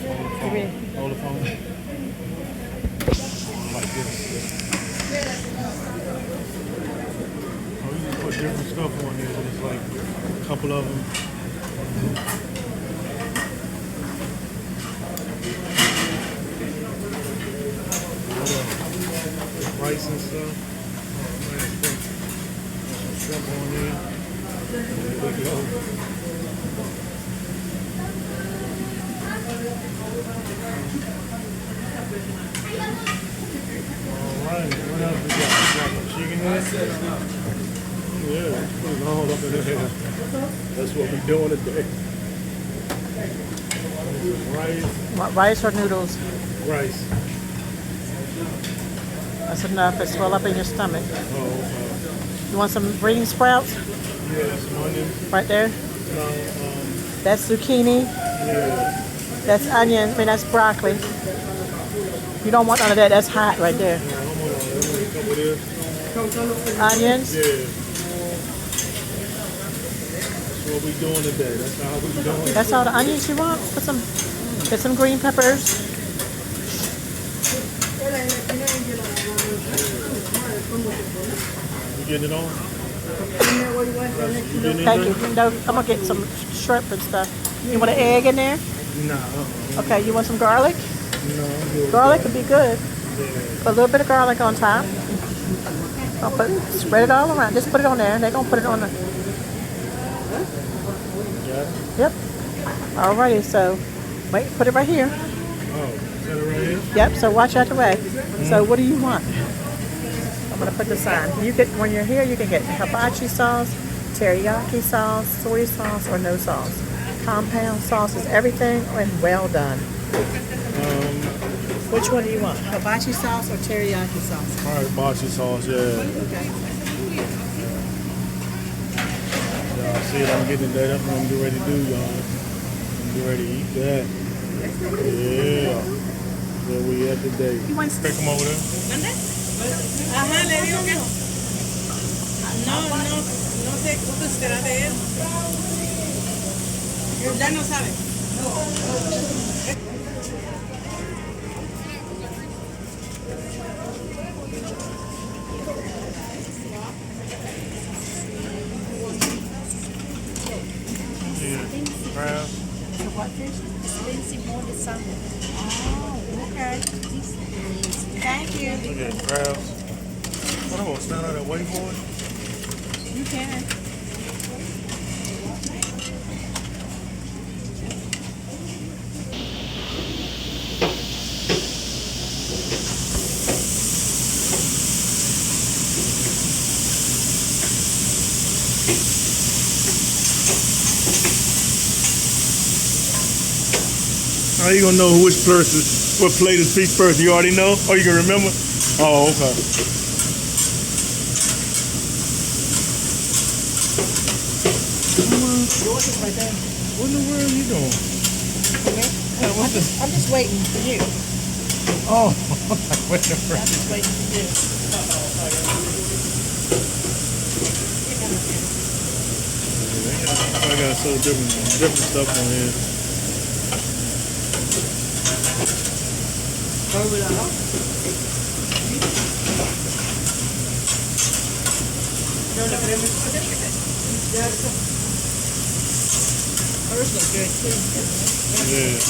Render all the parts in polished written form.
Give me. Hold the phone. Like this. Oh, you can put different stuff on there. There's like a couple of them. Rice and stuff. Some shrimp on there. There we go. Alright, what else we got? We got some chicken here. Yeah, let's put it all up in there. That's what we're doing today. Rice. Want rice or noodles? Rice. That's enough. It's swell up in your stomach. Oh, You want some green sprouts? yeah, some onions. Right there. No, That's zucchini. yeah. That's onion. I mean, that's broccoli. You don't want none of that. That's hot right there. I'm gonna come with this. Onions. Yeah. That's what we doing today. That's how we doing it. That's all the onions you want? Put some. Get some green peppers. You getting it on? You getting it Thank you. in? No, I'm gonna get some shrimp and stuff. You want an egg in there? Nah. Okay. You want some garlic? No, I'm good. Garlic would be good. Yeah. Put a little bit of garlic on top. Spread it all around. Just put it on there. They're gonna put it on the. Yeah. Yep. Alrighty. So, wait. Put it right here. Oh, is that it right here? Yep. So watch out the way. So what do you want? I'm gonna put this on. You get when you're here. You can get hibachi sauce, teriyaki sauce, soy sauce, or no sauce. Compound sauce is everything and well done. Which one do you want? Hibachi sauce or teriyaki sauce? All right, hibachi sauce, yeah. Okay. Y'all see it, I'm getting that up and I'm getting ready to do, y'all. I'm getting ready to eat that. Yeah. Where we at today. You want Take them over there. Ajá, le digo que no sé cuánto será de él. Ya no sabe. Yeah. Crab. The what fish? Expensive more than salmon. Oh, okay. Thank you. Look at crabs. What, I'm gonna stand out and wait for it? You can. How you gonna know which person, what plate is piece first? You already know? Oh, you can remember? Oh, okay. Yours is right there. What in the world are you doing? I'm just waiting for you. Oh, wait a I'm minute. just waiting for you. I got so different stuff on here. Hers look good too. Yeah.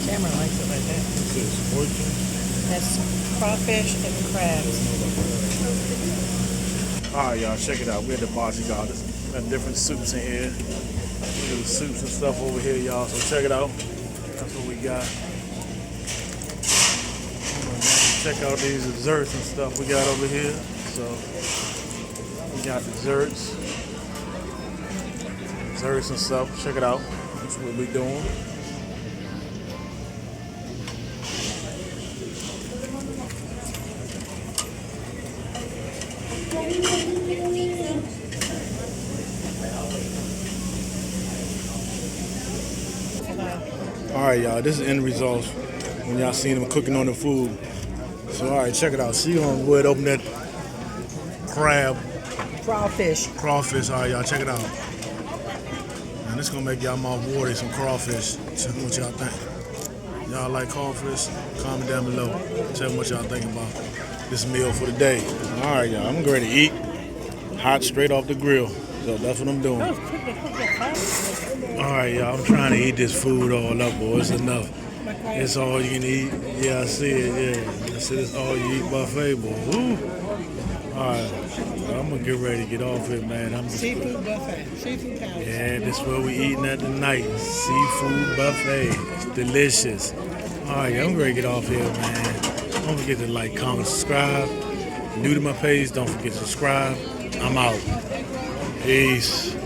Cameron likes it right there. This is oyster. That's crawfish and crabs. Alright, y'all, check it out. We're at the Bossy Garden. Got different soups in here. Look at the soups and stuff over here, y'all. So check it out. That's what we got. Check out these desserts and stuff we got over here. So we got desserts and stuff. Check it out. That's what we doing. All right, y'all. This is end results when y'all seen them cooking on the food. So all right, check it out. She gonna go ahead and open that Crawfish. crawfish. All right, y'all, check it out. This gonna make y'all mouth water. Some crawfish. Tell me what y'all think. Y'all like crawfish? Comment down below. Tell me what y'all think about this meal for the day. All right, y'all. I'm ready to eat. Hot straight off the grill. So that's what I'm doing. All right, y'all. I'm trying to eat this food all up, boy. It's enough. It's all you can eat. Yeah, I see it. Yeah, I see this all you eat buffet, boy. Woo. All right, well, I'm gonna get ready to get off here, man. Seafood buffet. Seafood house. Yeah, this is where we eating at tonight. Seafood buffet. It's delicious. All right, I'm ready to get off here, man. Don't forget to like, comment, subscribe. New to my page, don't forget to subscribe. I'm out. Peace.